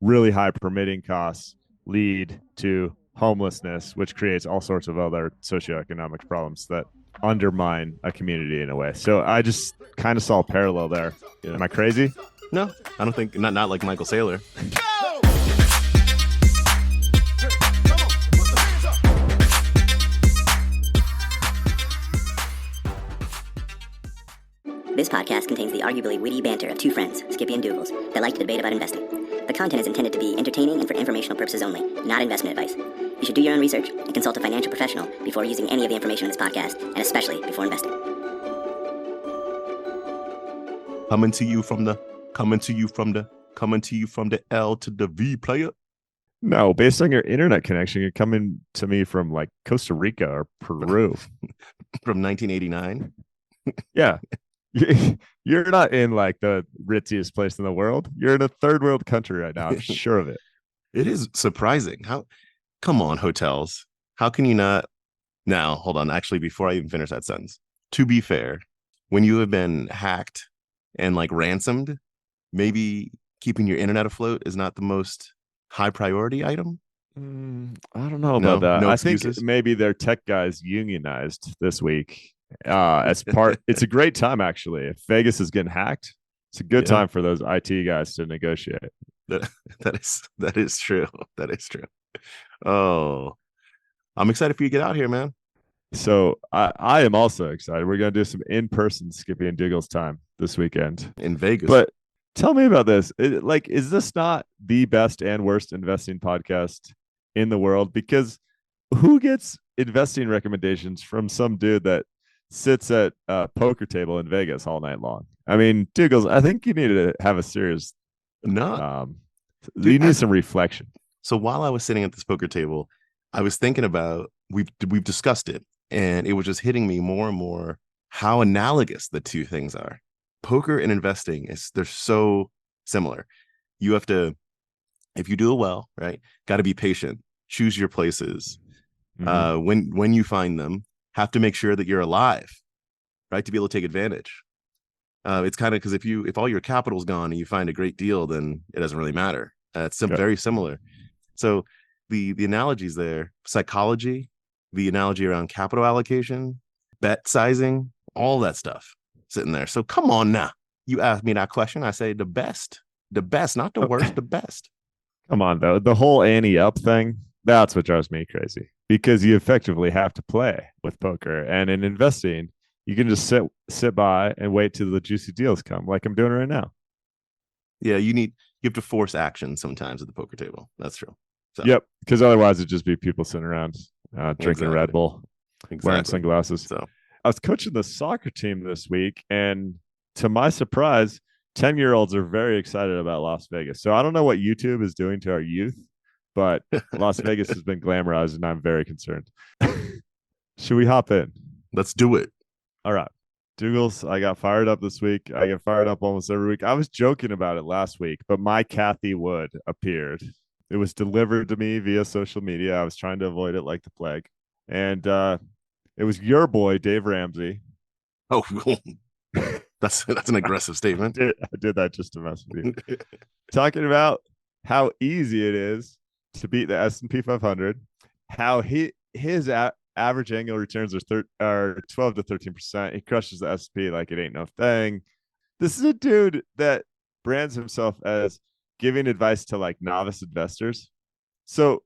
really high permitting costs lead to homelessness, which creates all sorts of other socioeconomic problems that undermine a community in a way. So I just kind of saw a parallel there. Yeah. Am I crazy? No, I don't think not like Michael Saylor. This podcast contains the arguably witty banter of two friends, Skippy and Doogles, that like to debate about investing. The content is intended to be entertaining and for informational purposes only, not investment advice. You should do your own research and consult a financial professional before using any of the information in this podcast, and especially before investing. Coming to you from the L to the V player. No, based on your internet connection, you're coming to me from like Costa Rica or Peru. From 1989. Yeah. You're not in like the ritziest place in the world. You're in a third world country right now. I'm sure of it. It is surprising. Come on, hotels. How can you not? Now, hold on. Actually, before I even finish that sentence, to be fair, when you have been hacked and like ransomed, maybe keeping your internet afloat is not the most high priority item. I don't know about that. No I excuses? think maybe their tech guys unionized this week. As part, it's a great time actually. If Vegas is getting hacked, it's a good time for those IT guys to negotiate. That is true. That is true. Oh, I'm excited for you to get out here, man. So I am also excited. We're gonna do some in-person Skippy and Doogles time this weekend in Vegas. But tell me about this. Is this not the best and worst investing podcast in the world? Because who gets investing recommendations from some dude that sits at a poker table in Vegas all night long? I mean, Doogles, I think you need to have a serious you need some reflection. So while I was sitting at this poker table, I was thinking about we've discussed it, and it was just hitting me more and more how analogous the two things are. Poker and investing they're so similar. You have to, if you do it well, right, got to be patient, choose your places. When you find them, have to make sure that you're alive, right, to be able to take advantage. It's kind of because if all your capital's gone and you find a great deal, then it doesn't really matter. It's very similar. So the analogies there, psychology, the analogy around capital allocation, bet sizing, all that stuff sitting there. So come on now. You asked me that question. I say the best, not the worst, the best. Come on, though. The whole ante up thing, that's what drives me crazy, because you effectively have to play with poker. And in investing, you can just sit by and wait till the juicy deals come, like I'm doing right now. Yeah, you have to force action sometimes at the poker table. That's true. So. Yep, because otherwise it'd just be people sitting around drinking Red Bull, wearing sunglasses. So I was coaching the soccer team this week, and to my surprise, 10-year-olds are very excited about Las Vegas. So I don't know what YouTube is doing to our youth, but Las Vegas has been glamorized, and I'm very concerned. Should we hop in? Let's do it. All right. Doogles, I got fired up this week. I get fired up almost every week. I was joking about it last week, but my Kathy Wood appeared. It was delivered to me via social media. I was trying to avoid it like the plague. And it was your boy, Dave Ramsey. Oh, that's an aggressive statement. I did that just to mess with you. Talking about how easy it is to beat the S&P 500, how his average annual returns are 12 to 13%. He crushes the S&P like it ain't no thing. This is a dude that brands himself as giving advice to like novice investors. So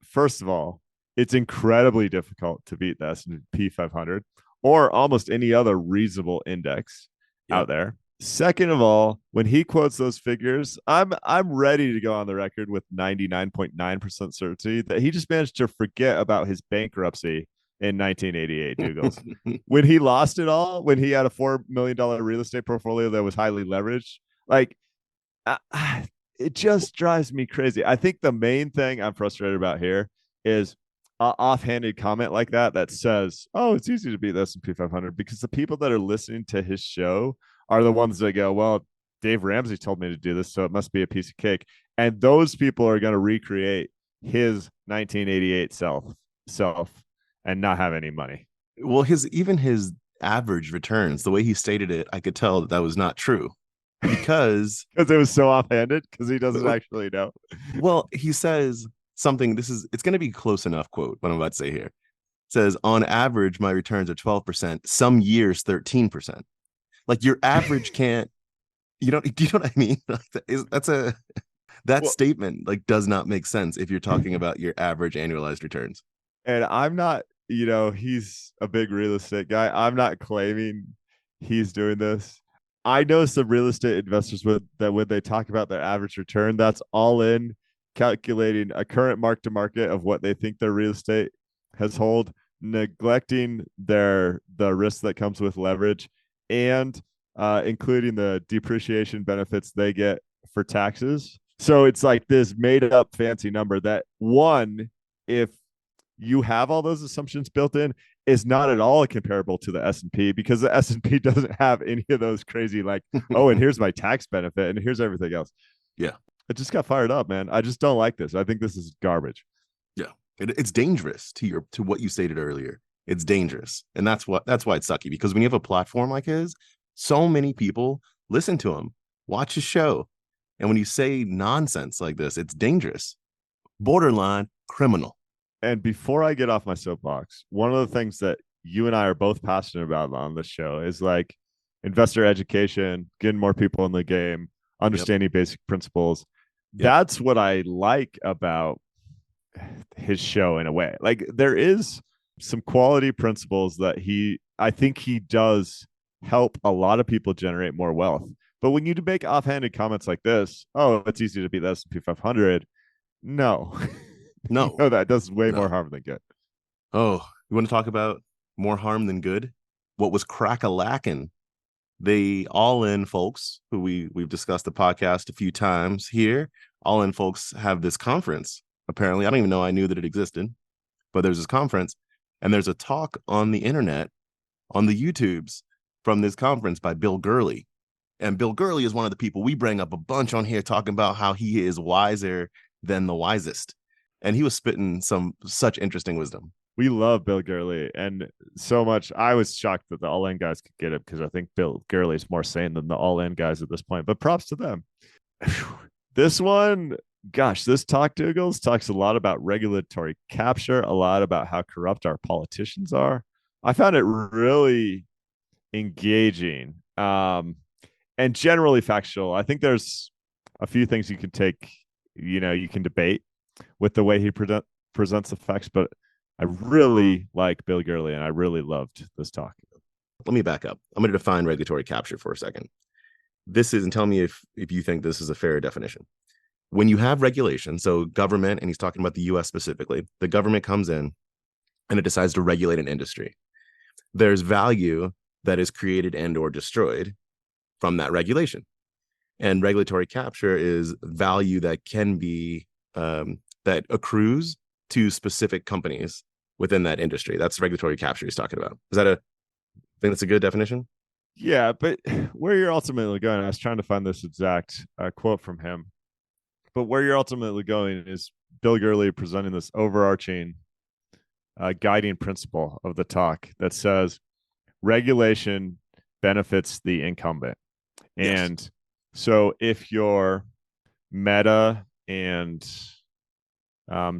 first of all, it's incredibly difficult to beat the S&P 500 or almost any other reasonable index out there. Second of all, when he quotes those figures, I'm ready to go on the record with 99.9% certainty that he just managed to forget about his bankruptcy in 1988, Doogles. When he lost it all, when he had a $4 million real estate portfolio that was highly leveraged, like it just drives me crazy. I think the main thing I'm frustrated about here is an offhanded comment like that says, oh, it's easy to beat the S&P 500, because the people that are listening to his show are the ones that go, well, Dave Ramsey told me to do this, so it must be a piece of cake. And those people are going to recreate his 1988 self and not have any money. Well, his average returns, the way he stated it, I could tell that was not true. because Because it was so offhanded, because he doesn't actually know. well, he says something. It's going to be close enough quote what I'm about to say here. It says, on average, my returns are 12%, some years 13%. Like your average can't, do you know what I mean? That Well, statement like does not make sense if you're talking about your average annualized returns. and I'm not, he's a big real estate guy. I'm not claiming he's doing this. I know some real estate investors when they talk about their average return, that's all in calculating a current mark to market of what they think their real estate has hold, neglecting the risk that comes with leverage, and including the depreciation benefits they get for taxes. So it's like this made up fancy number that, one, if you have all those assumptions built in, is not at all comparable to the S&P, because the S&P doesn't have any of those crazy like, oh, and here's my tax benefit and here's everything else. Yeah. I just got fired up, man. I just don't like this. I think this is garbage. Yeah. It's dangerous to what you stated earlier. It's dangerous. And that's why it's sucky, because when you have a platform like his, so many people listen to him, watch his show. And when you say nonsense like this, it's dangerous, borderline criminal. And before I get off my soapbox, one of the things that you and I are both passionate about on this show is like investor education, getting more people in the game, understanding basic principles. That's what I like about his show in a way. Like there is some quality principles that I think he does help a lot of people generate more wealth. But when you make offhanded comments like this, oh, it's easy to beat the S&P 500. No. No. No, that does way more harm than good. Oh, you want to talk about more harm than good? What was crack-a-lacking? The all-in folks, who we've discussed the podcast a few times here, all-in folks have this conference. Apparently, I don't even know I knew that it existed, but there's this conference, and there's a talk on the internet, on the YouTubes, from this conference by Bill Gurley. And Bill Gurley is one of the people we bring up a bunch on here, talking about how he is wiser than the wisest. And he was spitting such interesting wisdom. We love Bill Gurley, and so much. I was shocked that the all-in guys could get it, because I think Bill Gurley is more sane than the all-in guys at this point. But props to them. This one, gosh, this talk, Doogles, talks a lot about regulatory capture, a lot about how corrupt our politicians are. I found it really engaging, and generally factual. I think there's a few things you can take, you can debate with the way he presents the facts, but I really like Bill Gurley, and I really loved this talk. Let me back up. I'm going to define regulatory capture for a second. This is, and tell me if you think this is a fair definition. When you have regulation, so government, and he's talking about the US specifically, the government comes in and it decides to regulate an industry. There's value that is created and or destroyed from that regulation. And regulatory capture is value that can be, that accrues to specific companies within that industry. That's regulatory capture he's talking about. I think that's a good definition? Yeah, but where you're ultimately going, I was trying to find this exact quote from him, but where you're ultimately going is Bill Gurley presenting this overarching guiding principle of the talk that says regulation benefits the incumbent. And so if you're Meta and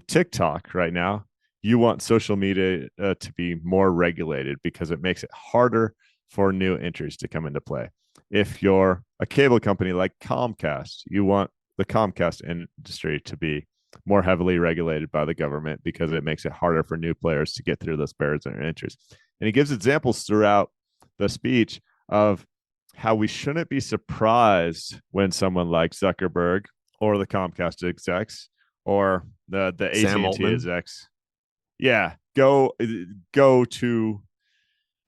TikTok right now, you want social media to be more regulated because it makes it harder for new entries to come into play. If you're a cable company like Comcast, you want the Comcast industry to be more heavily regulated by the government because it makes it harder for new players to get through those barriers and entries. And he gives examples throughout the speech of how we shouldn't be surprised when someone like Zuckerberg or the Comcast execs or the AT&T execs, go to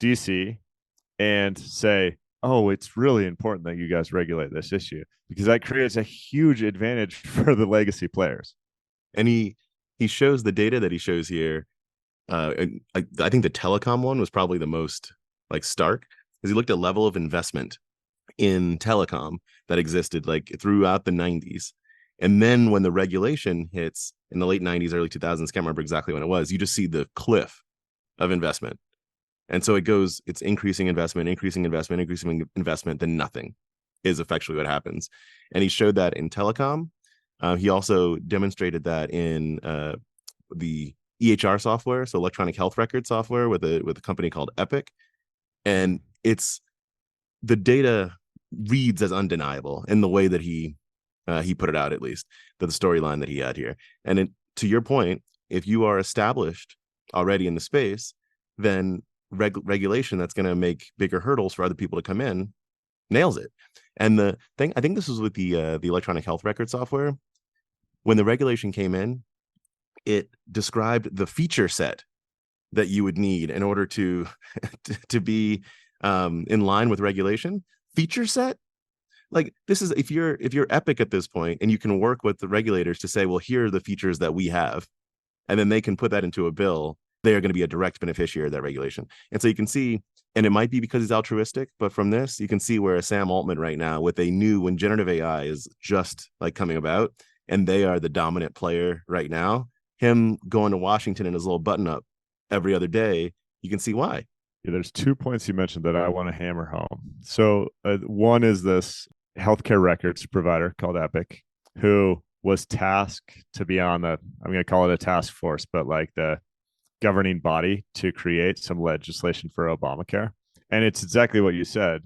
DC and say, oh, it's really important that you guys regulate this issue, because that creates a huge advantage for the legacy players. And he shows the data that he shows here. I think the telecom one was probably the most like stark, because he looked at level of investment in telecom that existed like throughout the 90s. And then when the regulation hits in the late 90s, early 2000s, can't remember exactly when it was, you just see the cliff of investment. And so it's increasing investment, then nothing. is effectually what happens. And he showed that in telecom. He also demonstrated that in the EHR software, so electronic health record software with a company called Epic. And it's the data reads as undeniable in the way that he put it out, at least the storyline that he had here. And to your point, if you are established already in the space, then regulation that's going to make bigger hurdles for other people to come in nails it. And the thing, I think this was with the electronic health record software. When the regulation came in, it described the feature set that you would need in order to to be in line with regulation. Feature set, like this is if you're Epic at this point and you can work with the regulators to say, well, here are the features that we have, and then they can put that into a bill. They are going to be a direct beneficiary of that regulation. And so you can see, and it might be because he's altruistic, but from this you can see where Sam Altman right now with when generative AI is just like coming about and they are the dominant player right now, him going to Washington in his little button up every other day, you can see why. Yeah, there's 2 points you mentioned that I want to hammer home. So one is this healthcare records provider called Epic, who was tasked to be on I'm going to call it a task force, but like the governing body to create some legislation for Obamacare. And it's exactly what you said.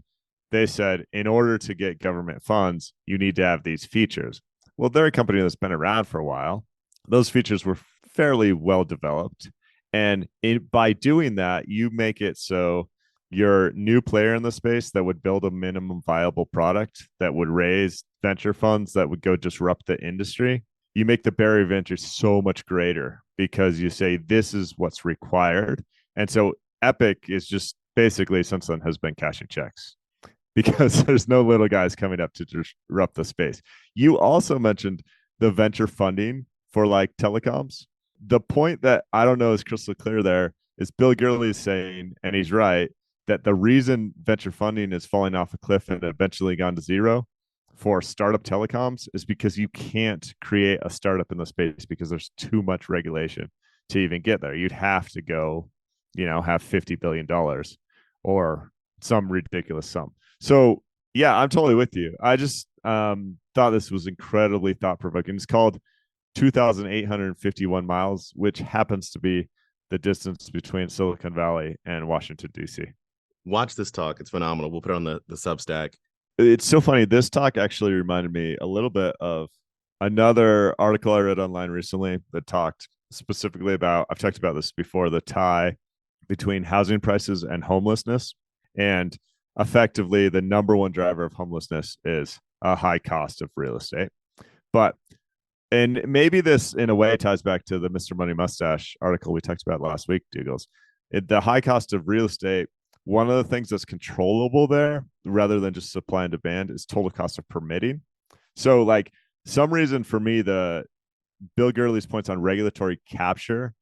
They said, in order to get government funds, you need to have these features. Well, they're a company that's been around for a while. Those features were fairly well developed. And by doing that, you make it so your new player in the space that would build a minimum viable product that would raise venture funds that would go disrupt the industry. You make the barrier of entry so much greater because you say this is what's required. And so Epic is just basically since then has been cashing checks because there's no little guys coming up to disrupt the space. You also mentioned the venture funding for like telecoms. The point that I don't know is crystal clear there is Bill Gurley is saying, and he's right, that the reason venture funding is falling off a cliff and eventually gone to zero for startup telecoms is because you can't create a startup in the space because there's too much regulation to even get there. You'd have to go, have $50 billion or some ridiculous sum. So yeah, I'm totally with you. I just thought this was incredibly thought-provoking. It's called 2,851 miles, which happens to be the distance between Silicon Valley and Washington, D.C. Watch this talk. It's phenomenal. We'll put it on the Substack. It's so funny. This talk actually reminded me a little bit of another article I read online recently that talked specifically about, I've talked about this before, the tie between housing prices and homelessness. And effectively, the number one driver of homelessness is a high cost of real estate. And maybe this, in a way, ties back to the Mr. Money Mustache article we talked about last week, Doogles. The high cost of real estate, one of the things that's controllable there, rather than just supply and demand, is total cost of permitting. So, like, some reason for me, the Bill Gurley's points on regulatory capture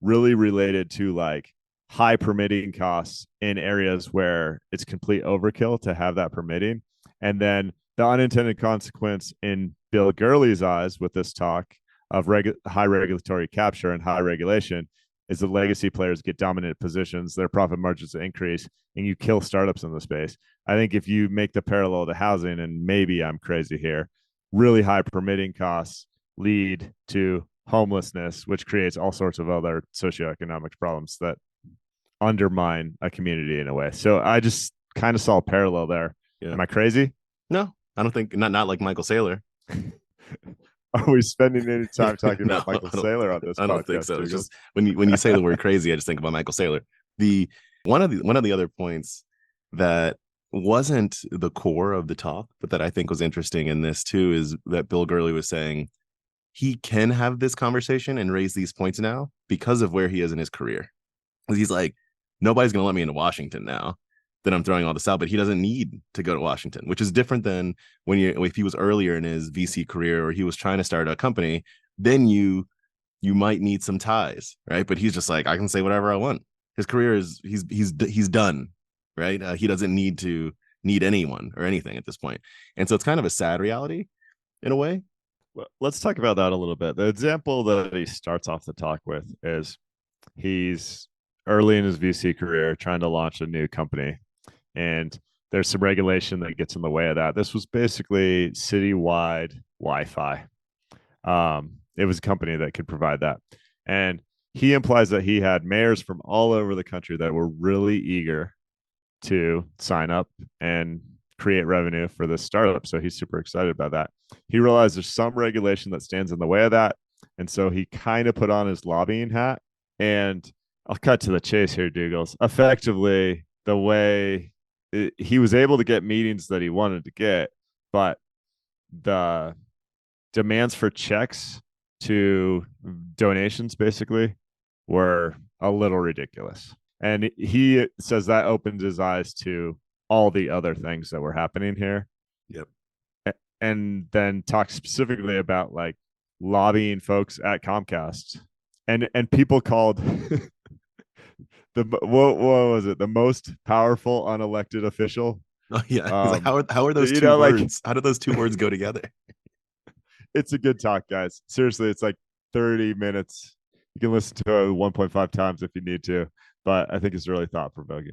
really related to, like, high permitting costs in areas where it's complete overkill to have that permitting. And then the unintended consequence in Bill Gurley's eyes with this talk of high regulatory capture and high regulation is the legacy players get dominant positions, their profit margins increase, and you kill startups in the space. I think if you make the parallel to housing, and maybe I'm crazy here, really high permitting costs lead to homelessness, which creates all sorts of other socioeconomic problems that undermine a community in a way. So I just kind of saw a parallel there. Yeah. Am I crazy? No, I don't think not like Michael Saylor. Are we spending any time talking about Michael Saylor on this podcast? I don't think so. It's just when you say the word crazy, I just think about Michael Saylor. One of the other points that wasn't the core of the talk, but that I think was interesting in this too, is that Bill Gurley was saying he can have this conversation and raise these points now because of where he is in his career. Because he's like, nobody's going to let me into Washington now that I'm throwing all this out, but he doesn't need to go to Washington, which is different than if he was earlier in his VC career or he was trying to start a company, then you might need some ties, right? But he's just like, I can say whatever I want. His career is he's done, right? He doesn't need anyone or anything at this point. And so it's kind of a sad reality in a way. Well, let's talk about that a little bit. The example that he starts off the talk with is he's early in his VC career trying to launch a new company. And there's some regulation that gets in the way of that. This was basically citywide Wi-Fi. It was a company that could provide that. And he implies that he had mayors from all over the country that were really eager to sign up and create revenue for this startup. So he's super excited about that. He realized there's some regulation that stands in the way of that. And so he kind of put on his lobbying hat. And I'll cut to the chase here, Doogles. Effectively, the way he was able to get meetings that he wanted to get, but the demands for checks to donations basically were a little ridiculous. And he says that opens his eyes to all the other things that were happening here. Yep. And then talks specifically about like lobbying folks at Comcast. And people called what was it? The most powerful unelected official. Oh yeah. Like, how are those two words? Like, how do those two words go together? It's a good talk, guys. Seriously, it's like 30 minutes. You can listen to it 1.5 times if you need to, but I think it's really thought-provoking.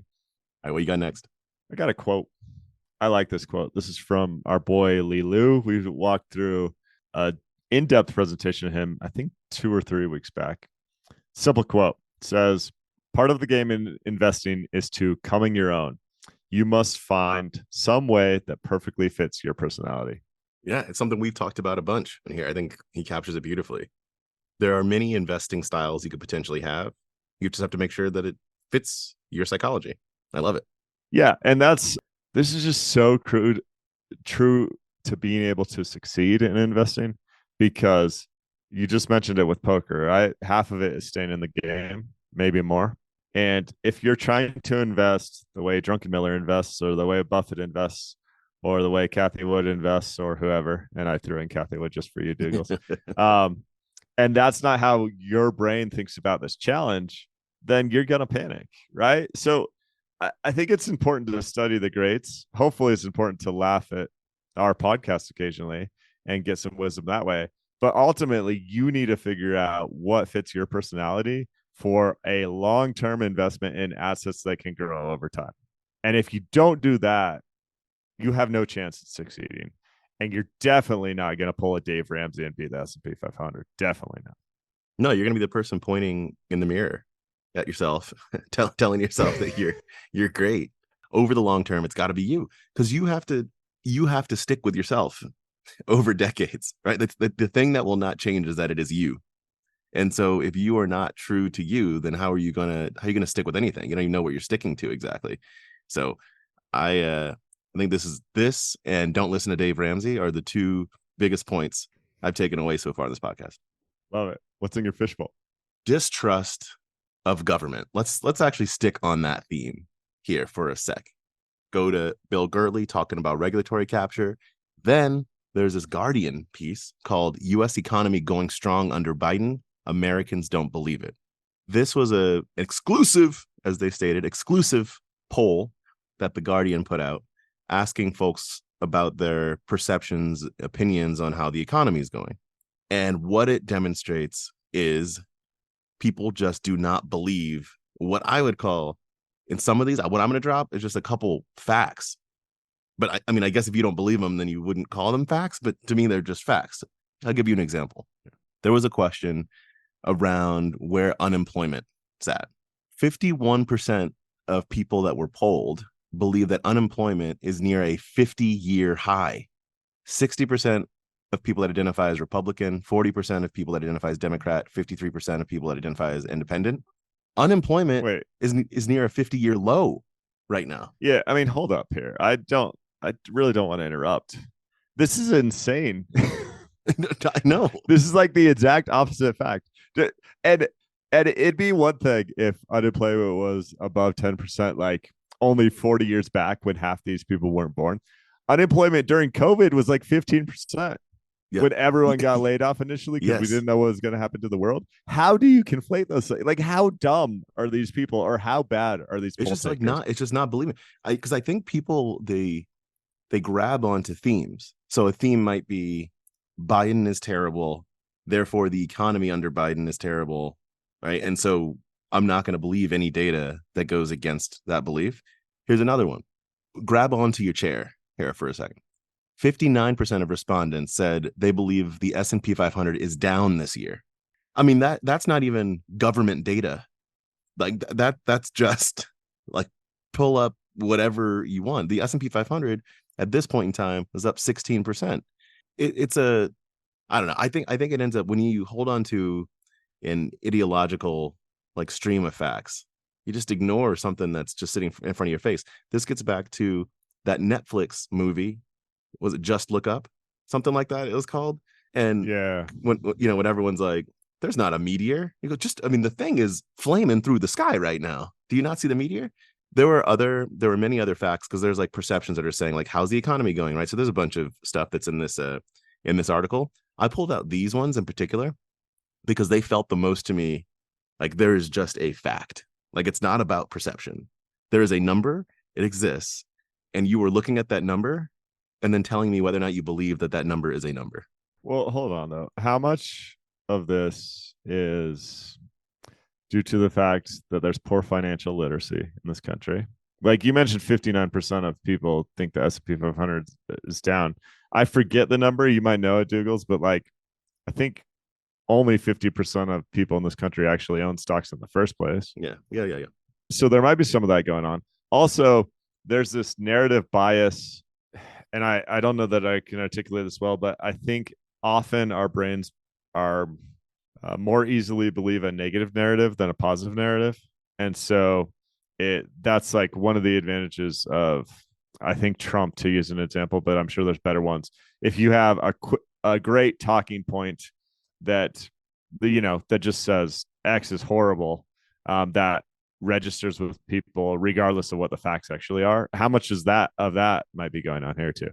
All right, what you got next? I got a quote. I like this quote. This is from our boy Li Lu. We walked through a in-depth presentation of him, I think 2 or 3 weeks back. Simple quote. It says, part of the game in investing is to coming your own. You must find some way that perfectly fits your personality. Yeah, it's something we've talked about a bunch in here. I think he captures it beautifully. There are many investing styles you could potentially have. You just have to make sure that it fits your psychology. I love it. Yeah, and this is just so true to being able to succeed in investing, because you just mentioned it with poker, right? Half of it is staying in the game, maybe more. And if you're trying to invest the way Drunken Miller invests, or the way Buffett invests, or the way Kathy Wood invests, or whoever, and I threw in Kathy Wood just for you, Douglas. And that's not how your brain thinks about this challenge, then you're going to panic, right? So I think it's important to study the greats. Hopefully it's important to laugh at our podcast occasionally and get some wisdom that way. But ultimately, you need to figure out what fits your personality for a long-term investment in assets that can grow over time. And if you don't do that, you have no chance at succeeding. And you're definitely not going to pull a Dave Ramsey and beat the S&P 500. Definitely not. No, you're going to be the person pointing in the mirror at yourself, telling yourself that you're great. Over the long term, it's got to be you, because you have to stick with yourself over decades, right? The thing that will not change is that it is you. And so if you are not true to you, then how are you gonna stick with anything? You don't even know what you're sticking to exactly. So I think this and don't listen to Dave Ramsey are the 2 biggest points I've taken away so far in this podcast. Love it. What's in your fishbowl? Distrust of government. Let's actually stick on that theme here for a sec. Go to Bill Gurley talking about regulatory capture. Then there's this Guardian piece called U.S. Economy Going Strong Under Biden. Americans Don't Believe It. This was an exclusive, as they stated, exclusive poll that the Guardian put out, asking folks about their perceptions, opinions on how the economy is going. And what it demonstrates is people just do not believe what I would call, in some of these, what I'm going to drop is just a couple facts. But I mean, I guess if you don't believe them, then you wouldn't call them facts. But to me, they're just facts. I'll give you an example. There was a question around where unemployment is at. 51% of people that were polled believe that unemployment is near a 50-year high. 60% of people that identify as Republican, 40% of people that identify as Democrat, 53% of people that identify as independent. Unemployment is near a 50-year low right now. Yeah, I mean, hold up here. I really don't want to interrupt. This is insane. I know. This is like the exact opposite fact. And it'd be one thing if unemployment was above 10%, like only 40 years back when half these people weren't born. Unemployment during COVID was like 15%. When everyone got laid off initially because we didn't know what was going to happen to the world. How do you conflate those? Like, how dumb are these people, or how bad are these? It's just it's just not believing. Because I think people they grab onto themes. So a theme might be Biden is terrible, therefore the economy under Biden is terrible, right? And so I'm not going to believe any data that goes against that belief. Here's another one. grab onto your chair here for a second. 59% of respondents said they believe the S&P 500 is down this year. I mean, that's not even government data. Like that's just like pull up whatever you want. The S&P 500 at this point in time is up 16%. It's a, I don't know. I think it ends up when you hold on to an ideological like stream of facts, you just ignore something that's just sitting in front of your face. This gets back to that Netflix movie. Was it Just Look Up? Something like that it was called. And Yeah. when everyone's like, there's not a meteor. You go, the thing is flaming through the sky right now. Do you not see the meteor? There were many other facts because there's like perceptions that are saying like, how's the economy going? Right. So there's a bunch of stuff that's in this article. I pulled out these ones in particular because they felt the most to me like there is just a fact. Like it's not about perception. There is a number, it exists, and you were looking at that number and then telling me whether or not you believe that number is a number. Well, hold on though. How much of this is due to the fact that there's poor financial literacy in this country? Like you mentioned, 59% of people think the S&P 500 is down. I forget the number. You might know it, Doogles, but like I think only 50% of people in this country actually own stocks in the first place. Yeah. So there might be some of that going on. Also, there's this narrative bias, and I don't know that I can articulate this well, but I think often our brains are more easily believe a negative narrative than a positive narrative. And so that's like one of the advantages of, I think, Trump, to use an example, but I'm sure there's better ones. If you have a great talking point that that just says X is horrible, that registers with people regardless of what the facts actually are. How much is that might be going on here too?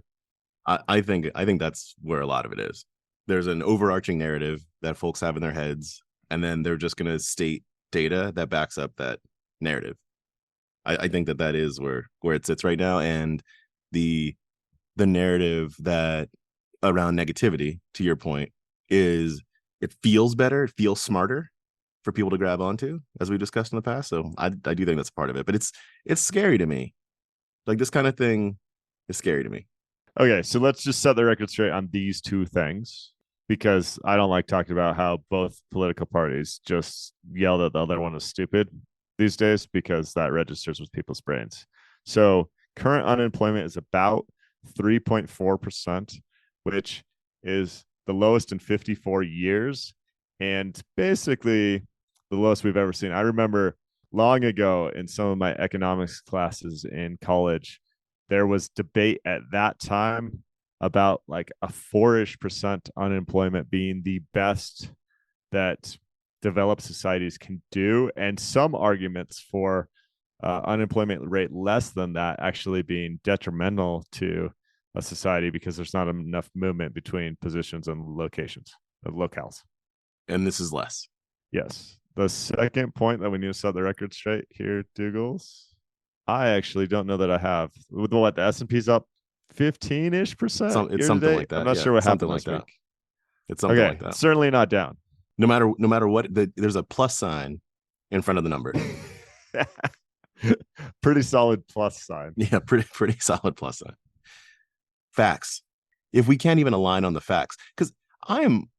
I think that's where a lot of it is. There's an overarching narrative that folks have in their heads, and then they're just going to state data that backs up that narrative. I think that is where it sits right now. And the narrative that around negativity, to your point, is it feels better, it feels smarter for people to grab onto, as we discussed in the past. So I do think that's part of it, but it's scary to me. Like this kind of thing is scary to me. Okay, so let's just set the record straight on these two things, because I don't like talking about how both political parties just yell that the other one is stupid these days, because that registers with people's brains. So current unemployment is about 3.4%, which is the lowest in 54 years, and basically the lowest we've ever seen. I remember long ago in some of my economics classes in college, there was debate at that time about like a 4-ish% unemployment being the best that developed societies can do, and some arguments for unemployment rate less than that actually being detrimental to a society because there's not enough movement between positions and locations of locales. And this is less. Yes. The second point that we need to set the record straight here, Doogles, I actually don't know that I have. With what, the S&P's up 15-ish%? It's something like that. I'm not sure what happened like this week. It's something like that. Certainly not down. No matter what, there's a plus sign in front of the number. Pretty solid plus sign. Yeah, pretty solid plus sign. Facts. If we can't even align on the facts, because I'm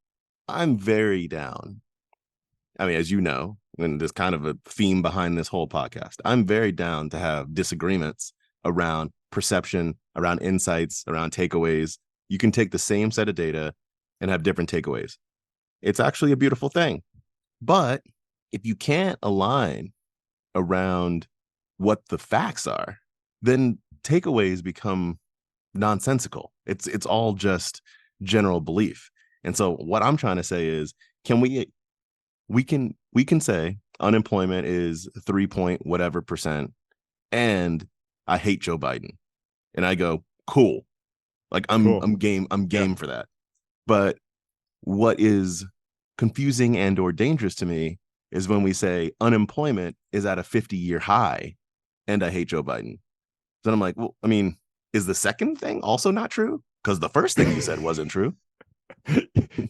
very down. I mean, as you know, and there's kind of a theme behind this whole podcast, I'm very down to have disagreements around perception, around insights, around takeaways. You can take the same set of data and have different takeaways. It's actually a beautiful thing. But if you can't align around what the facts are, then takeaways become nonsensical. It's all just general belief. And so what I'm trying to say is, we can say unemployment is 3 point whatever percent, and I hate Joe Biden. And I go, cool. Like I'm game for that. But what is confusing and or dangerous to me is when we say unemployment is at a 50-year high and I hate Joe Biden. Then I'm like, well, I mean, is the second thing also not true? Because the first thing you said wasn't true.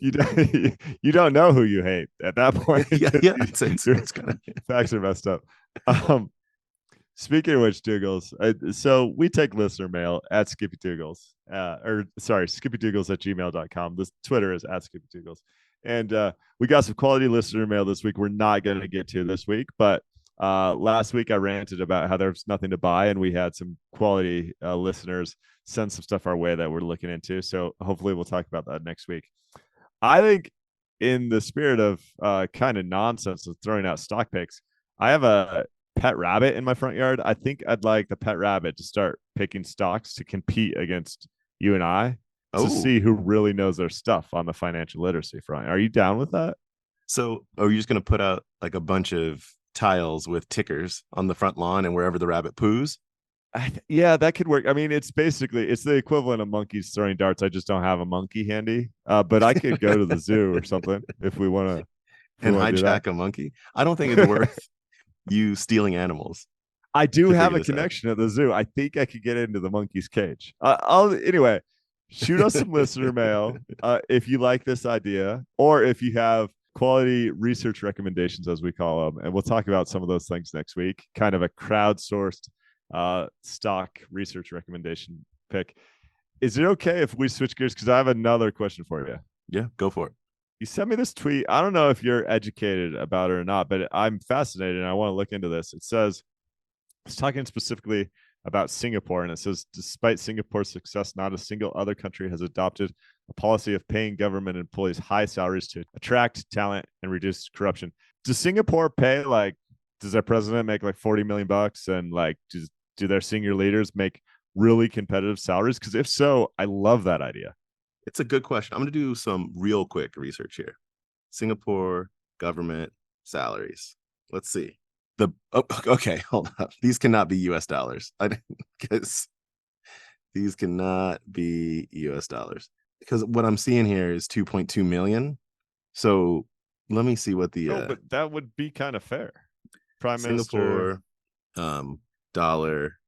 You don't know who you hate at that point. yeah. It's kind of facts are messed up. Speaking of which, Doogles, so we take listener mail at Skippy Doogles, skippydoogles at gmail.com. This Twitter is at Skippy Doogles. And we got some quality listener mail this week we're not going to get to this week, but last week I ranted about how there's nothing to buy, and we had some quality listeners send some stuff our way that we're looking into. So hopefully we'll talk about that next week. I think in the spirit of kind of nonsense of throwing out stock picks, I have a pet rabbit in my front yard. I think I'd like the pet rabbit to start picking stocks to compete against you and I to see who really knows their stuff on the financial literacy front. Are you down with that? So are you just going to put out like a bunch of tiles with tickers on the front lawn and wherever the rabbit poos? Yeah, that could work. I mean, it's the equivalent of monkeys throwing darts. I just don't have a monkey handy. But I could go to the zoo or something if we want to. And hijack a monkey? I don't think it's worth you stealing animals. I do have a connection at the zoo. I think I could get into the monkey's cage. Anyway, shoot us some listener mail if you like this idea, or if you have quality research recommendations, as we call them, and we'll talk about some of those things next week. Kind of a crowdsourced stock research recommendation pick. Is it okay if we switch gears? Because I have another question for you. Yeah, go for it. You sent me this tweet. I don't know if you're educated about it or not, but I'm fascinated and I want to look into this. It says, it's talking specifically about Singapore, and it says, despite Singapore's success, not a single other country has adopted a policy of paying government employees high salaries to attract talent and reduce corruption. Does Singapore pay, like, does their president make like 40 million bucks, and like do their senior leaders make really competitive salaries? Because if so, I love that idea. It's a good question. I'm going to do some real quick research here. Singapore government salaries. Let's see. Okay, hold up. These cannot be US dollars. I guess these cannot be US dollars, because what I'm seeing here is 2.2 million. So let me see what the but that would be kind of fair. Prime Singapore Minister dollar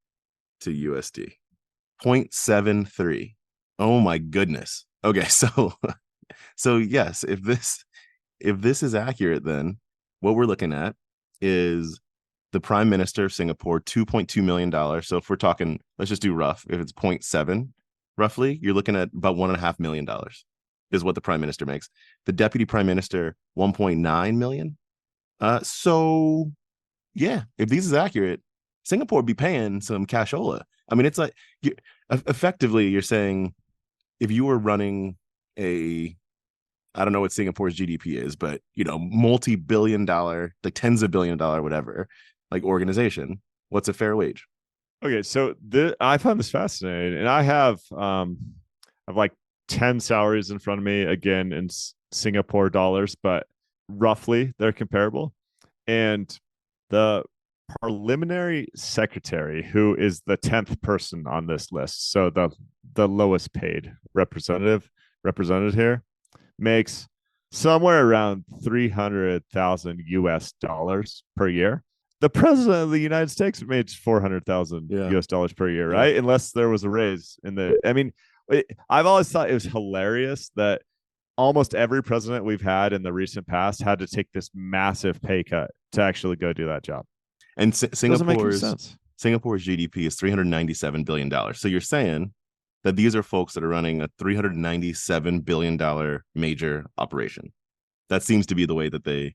to USD 0.73. Oh my goodness. Okay, so yes, if this is accurate, then what we're looking at is the Prime Minister of Singapore, $2.2 million. So if we're talking, let's just do rough. If it's 0.7, roughly, you're looking at about $1.5 million is what the Prime Minister makes. The Deputy Prime Minister, 1.9 million. So yeah, if this is accurate, Singapore would be paying some cashola. I mean, it's like effectively you're saying if you were running I don't know what Singapore's GDP is, but multi-billion dollar, like tens of billion dollar, whatever, like organization, what's a fair wage? Okay, so I found this fascinating, and I have like 10 salaries in front of me, again in Singapore dollars, but roughly they're comparable. And the parliamentary secretary, who is the 10th person on this list, so the lowest paid representative here, makes somewhere around 300,000 US dollars per year. The president of the United States made 400,000 US dollars per year, right? Yeah. Unless there was a raise I've always thought it was hilarious that almost every president we've had in the recent past had to take this massive pay cut to actually go do that job. And Singapore's GDP is $397 billion. So you're saying that these are folks that are running a $397 billion major operation. That seems to be the way that they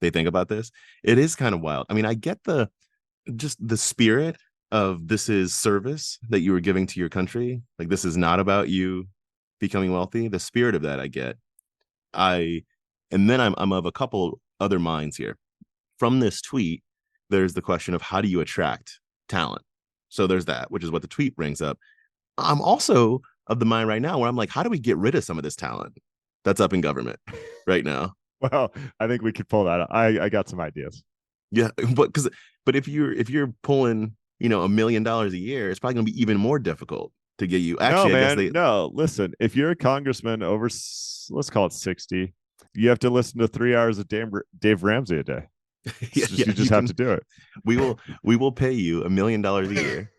think about this. It is kind of wild. I mean, I get the spirit of this is service that you were giving to your country. Like, this is not about you becoming wealthy. The spirit of that I get. And then I'm of a couple other minds here. From this tweet, there's the question of how do you attract talent? So there's that, which is what the tweet brings up. I'm also of the mind right now where I'm like, how do we get rid of some of this talent that's up in government right now? Well, I think we could pull that up. I got some ideas. Yeah, but if you're pulling, $1 million a year, it's probably going to be even more difficult to get you. Actually, no, listen, if you're a congressman over, let's call it 60, you have to listen to 3 hours of Dave Ramsey a day. You just have to do it. We will pay you $1 million a year.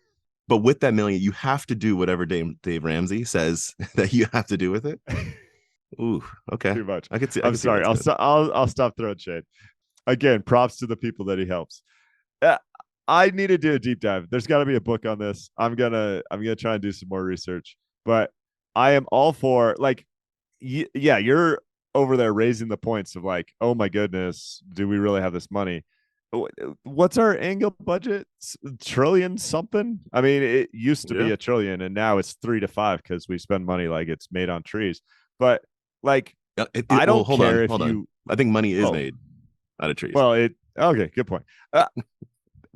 But with that million, you have to do whatever Dave Ramsey says that you have to do with it. Ooh, okay. Too much. I could see. I'm sorry. I'll stop throwing shade. Again, props to the people that he helps. I need to do a deep dive. There's got to be a book on this. I'm gonna try and do some more research. But I am all for like, yeah, you're over there raising the points of like, oh my goodness, do we really have this money? What's our annual budget? Trillion something? I mean, it used to be Yeah. a trillion, and now it's 3 to 5 because we spend money like it's made on trees. But like, I Well, don't hold care on, if hold on. you. I think money is Oh, made out of trees. well, it okay. Good point.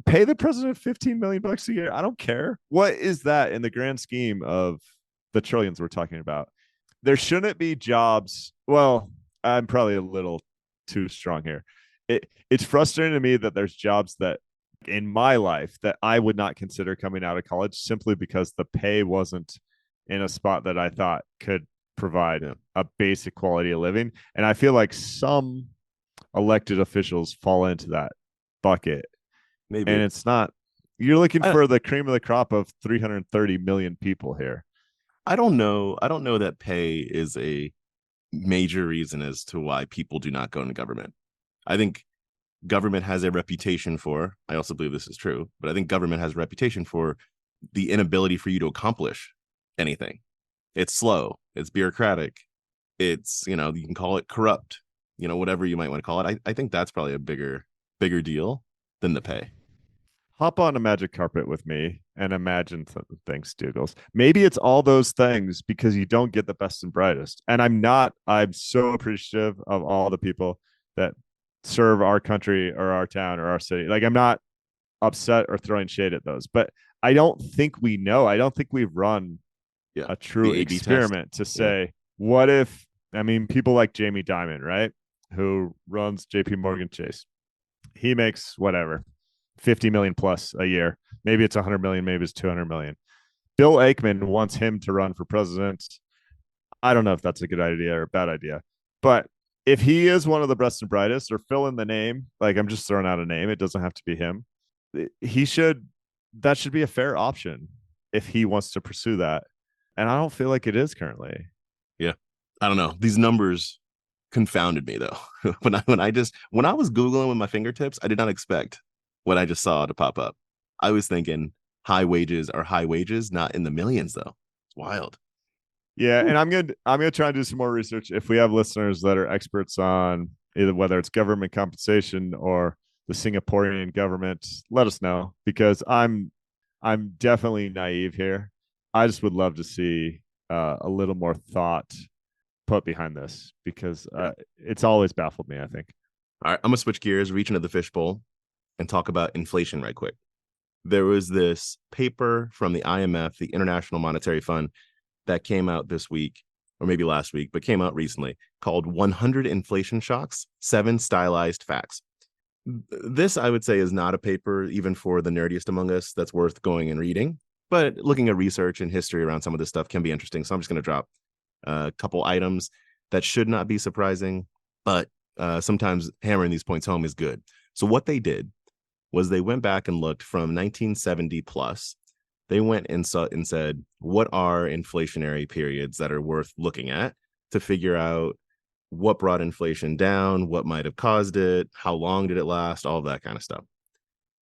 Pay the president 15 million bucks a year. I don't care. What is that in the grand scheme of the trillions we're talking about? There shouldn't be jobs. Well, I'm probably a little too strong here. It's frustrating to me that there's jobs that in my life that I would not consider coming out of college simply because the pay wasn't in a spot that I thought could provide Yeah. a basic quality of living. And I feel like some elected officials fall into that bucket. Maybe. And it's not, you're looking I, for the cream of the crop of 330 million people here. I don't know. I don't know that pay is a major reason as to why people do not go into government. I think government has a reputation for, I also believe this is true, but I think government has a reputation for the inability for you to accomplish anything. It's slow, it's bureaucratic, it's, you can call it corrupt, whatever you might want to call it. I think that's probably a bigger deal than the pay. Hop on a magic carpet with me and imagine things, Doogles. Maybe it's all those things because you don't get the best and brightest. And I'm so appreciative of all the people that serve our country or our town or our city. Like, I'm not upset or throwing shade at those, but I don't think we know. I don't think we've run Yeah. a true The A/B experiment test. to say, what if, I mean, people like Jamie Dimon, right? Who runs JP Morgan Chase. He makes whatever, 50 million plus a year. Maybe it's 100 million, maybe it's 200 million. Bill Ackman wants him to run for president. I don't know if that's a good idea or a bad idea, but if he is one of the best and brightest, or fill in the name, like I'm just throwing out a name, it doesn't have to be him. He should, that should be a fair option if he wants to pursue that. And I don't feel like it is currently. Yeah. I don't know. These numbers confounded me though. when I was Googling with my fingertips, I did not expect what I just saw to pop up. I was thinking high wages are high wages, not in the millions though. It's wild. Yeah, and I'm gonna try and do some more research. If we have listeners that are experts on either whether it's government compensation or the Singaporean government, let us know because I'm definitely naive here. I just would love to see a little more thought put behind this because it's always baffled me, I think. All right, I'm gonna switch gears, reach into the fishbowl, and talk about inflation right quick. There was this paper from the IMF, the International Monetary Fund, that came out this week, or maybe last week, but came out recently, called 100 Inflation Shocks, 7 Stylized Facts. This, I would say, is not a paper, even for the nerdiest among us, that's worth going and reading. But looking at research and history around some of this stuff can be interesting. So I'm just going to drop a couple items that should not be surprising, but sometimes hammering these points home is good. So what they did was they went back and looked from 1970 plus. They went and said, what are inflationary periods that are worth looking at to figure out what brought inflation down, what might have caused it, how long did it last, all of that kind of stuff.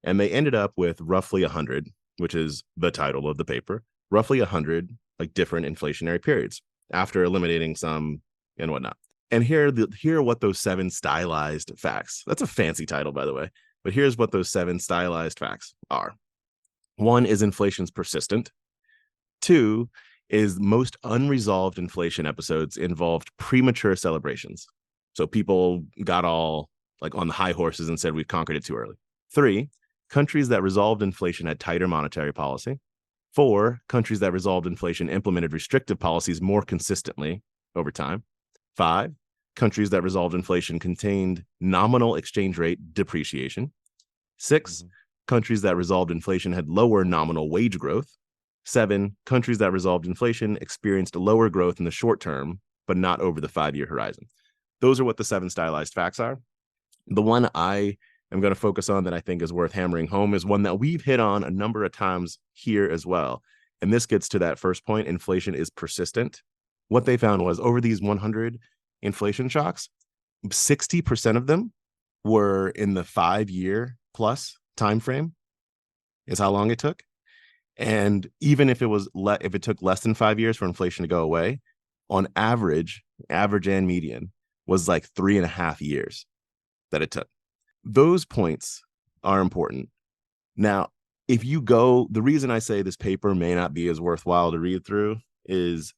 And they ended up with roughly 100, which is the title of the paper, roughly 100 like different inflationary periods after eliminating some and whatnot. And here are what those 7 stylized facts. That's a fancy title, by the way. But here's what those 7 stylized facts are. 1 is inflation's persistent. 2 is most unresolved inflation episodes involved premature celebrations. So people got all like on the high horses and said we've conquered it too early. 3, countries that resolved inflation had tighter monetary policy. 4, countries that resolved inflation implemented restrictive policies more consistently over time. 5, countries that resolved inflation contained nominal exchange rate depreciation. 6, countries that resolved inflation had lower nominal wage growth. 7, countries that resolved inflation experienced lower growth in the short term, but not over the 5-year horizon. Those are what the 7 stylized facts are. The one I am going to focus on that I think is worth hammering home is one that we've hit on a number of times here as well. And this gets to that first point, inflation is persistent. What they found was over these 100 inflation shocks, 60% of them were in the 5-year plus time frame. is how long it took. And even if if it took less than 5 years for inflation to go away, on average and median was like 3.5 years that it took. Those points are important. Now, if you go, the reason I say this paper may not be as worthwhile to read through is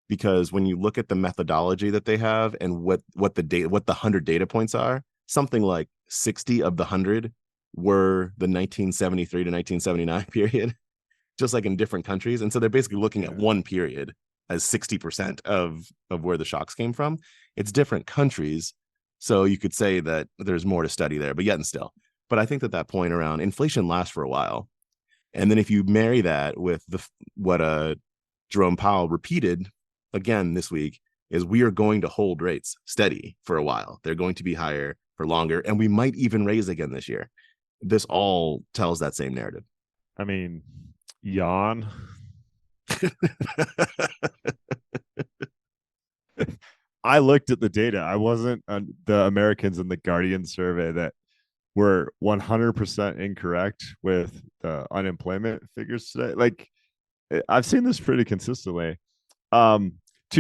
because when you look at the methodology that they have and what the 100 data points are, something like 60 of the 100 were the 1973 to 1979 period, just like in different countries. And so they're basically looking at one period as 60% of where the shocks came from. It's different countries. So you could say that there's more to study there, but yet and still. But I think that point around inflation lasts for a while. And then if you marry that with what Jerome Powell repeated again this week, is we are going to hold rates steady for a while. They're going to be higher for longer, and we might even raise again this year. This all tells that same narrative. I mean, yawn. I looked at the data. I wasn't on the Americans in the Guardian survey that were 100% incorrect with the unemployment figures today. Like, I've seen this pretty consistently. To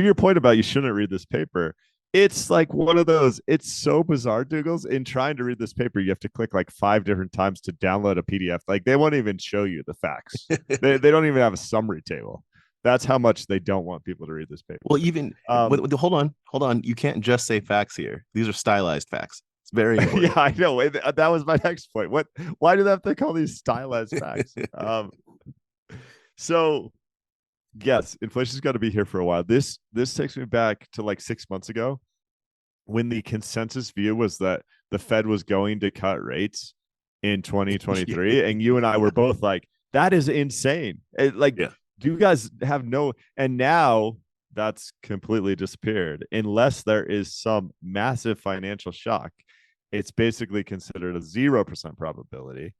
your point about you shouldn't read this paper, it's like one of those, it's so bizarre, Doogles. In trying to read this paper, you have to click like 5 different times to download a PDF. Like, they won't even show you the facts. they don't even have a summary table. That's how much they don't want people to read this paper. Well, even hold on. You can't just say facts here. These are stylized facts. It's very important. Yeah, I know. That was my next point. Why do they have to call these stylized facts? So yes, inflation's got to be here for a while. This takes me back to like 6 months ago when the consensus view was that the Fed was going to cut rates in 2023. And you and I were both like, that is insane. Do you guys have no, and now that's completely disappeared. Unless there is some massive financial shock, it's basically considered a 0% probability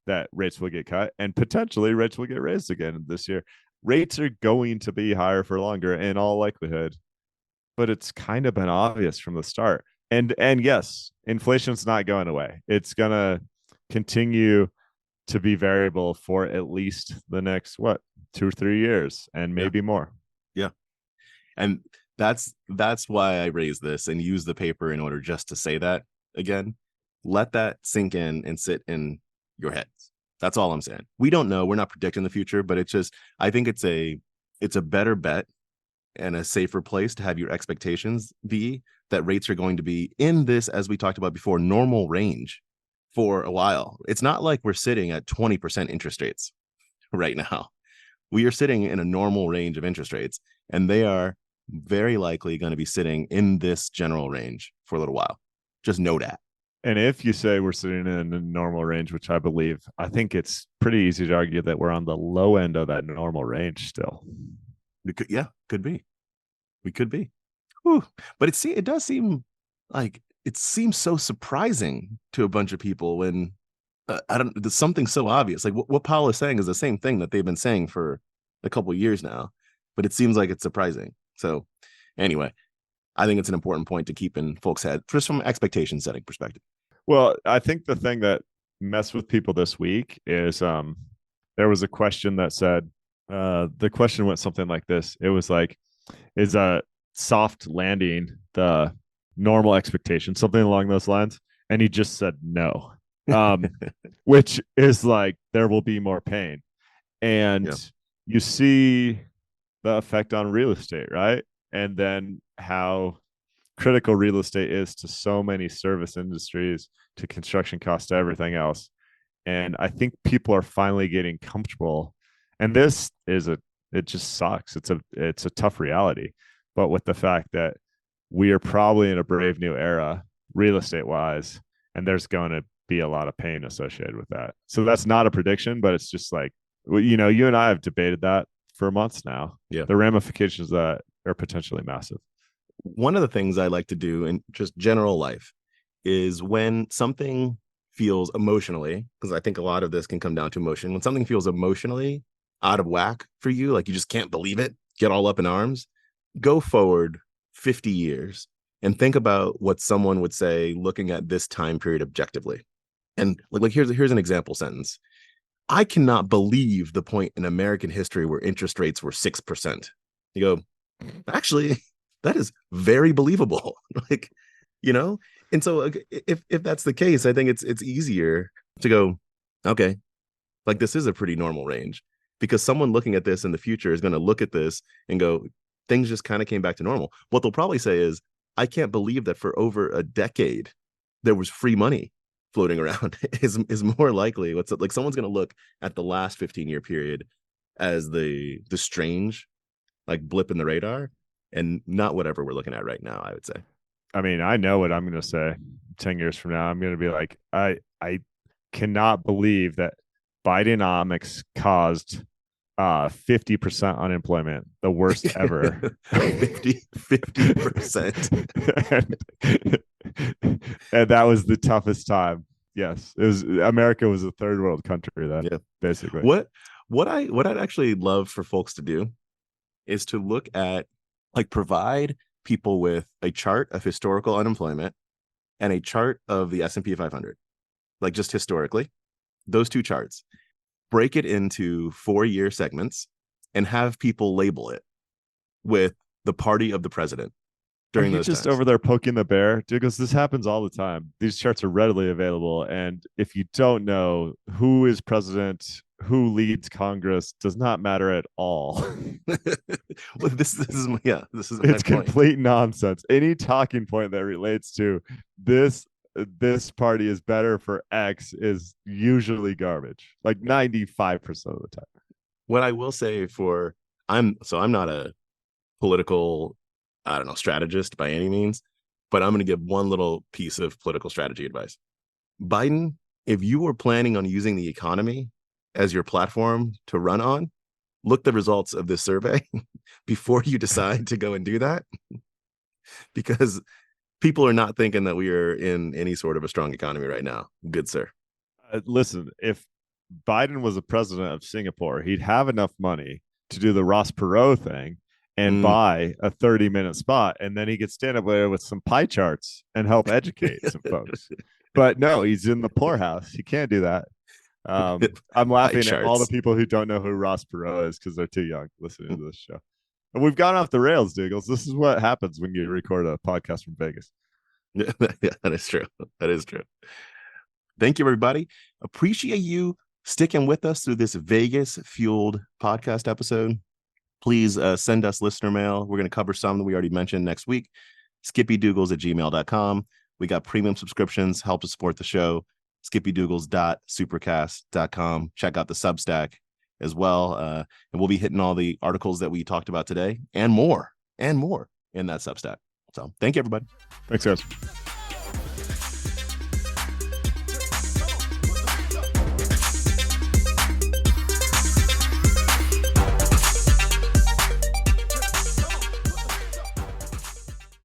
that rates will get cut, and potentially rates will get raised again this year. Rates are going to be higher for longer in all likelihood, but it's kind of been obvious from the start. And yes, inflation's not going away. It's going to continue to be variable for at least the next 2 or 3 years, and maybe more. Yeah. And that's why I raised this and use the paper in order just to say that again. Let that sink in and sit in your heads. That's all I'm saying. We don't know. We're not predicting the future, but it's just, I think it's a better bet and a safer place to have your expectations be that rates are going to be in this, as we talked about before, normal range for a while. It's not like we're sitting at 20% interest rates right now. We are sitting in a normal range of interest rates, and they are very likely going to be sitting in this general range for a little while. Just know that. And if you say we're sitting in a normal range, which I believe, I think it's pretty easy to argue that we're on the low end of that normal range still. Could be. We could be. Whew. But it does seem like it seems so surprising to a bunch of people when there's something so obvious. Like what Powell is saying is the same thing that they've been saying for a couple of years now, but it seems like it's surprising. So anyway, I think it's an important point to keep in folks' head just from an expectation setting perspective. Well, I think the thing that messed with people this week is there was a question that said, the question went something like this. It was like, is a soft landing the normal expectation, something along those lines? And he just said no, which is like, there will be more pain. And you see the effect on real estate, right? And then how critical real estate is to so many service industries, to construction costs, to everything else. And I think people are finally getting comfortable. And this is it just sucks. It's a tough reality. But with the fact that we are probably in a brave new era, real estate wise, and there's going to be a lot of pain associated with that. So that's not a prediction, but it's just like, you and I have debated that for months now. Yeah. The ramifications of that are potentially massive. One of the things I like to do in just general life is when something feels emotionally, because I think a lot of this can come down to emotion, when something feels emotionally out of whack for you, like you just can't believe it, get all up in arms, go forward 50 years and think about what someone would say looking at this time period objectively. And like here's an example sentence. I cannot believe the point in American history where interest rates were 6%. You go, actually, that is very believable. Like, you know, and so if that's the case, I think it's easier to go, okay, like this is a pretty normal range, because someone looking at this in the future is going to look at this and go, things just kind of came back to normal. What they'll probably say is, I can't believe that for over a decade there was free money floating around is more likely. What's like someone's going to look at the last 15-year period as the strange like blip in the radar, and not whatever we're looking at right now, I would say. I mean, I know what I'm going to say 10 years from now. I'm going to be like, I cannot believe that Bidenomics caused 50% unemployment, the worst ever. 50%. And that was the toughest time. Yes, it was. America was a third world country then, yeah, basically. What I'd actually love for folks to do is to look at, like, provide people with a chart of historical unemployment and a chart of the S&P 500, like just historically, those two charts, break it into 4-year segments and have people label it with the party of the president during those just times. Over there poking the bear, because this happens all the time. These charts are readily available, and if you don't know who is president, who leads Congress, does not matter at all. Well, this is it's complete nonsense. Any talking point that relates to this party is better for X is usually garbage, like 95% of the time. What I will say I'm not a political, I don't know, strategist by any means, but I'm going to give one little piece of political strategy advice. Biden, if you were planning on using the economy as your platform to run on, look the results of this survey before you decide to go and do that, because people are not thinking that we are in any sort of a strong economy right now. Good sir. Listen, if Biden was the president of Singapore, he'd have enough money to do the Ross Perot thing and buy a 30-minute spot, and then he could stand up there with some pie charts and help educate some folks. But no, he's in the poorhouse. He can't do that. I'm laughing at all the people who don't know who Ross Perot is because they're too young listening to this show. And we've gone off the rails, Doogles. This is what happens when you record a podcast from Vegas. Yeah, that is true. That is true. Thank you, everybody. Appreciate you sticking with us through this Vegas-fueled podcast episode. Please send us listener mail. We're going to cover some that we already mentioned next week. skippydoogles@gmail.com. We got premium subscriptions, help to support the show. skippydoogles.supercast.com. Check out the Substack as well. And we'll be hitting all the articles that we talked about today and more in that Substack. So thank you, everybody. Thanks, guys.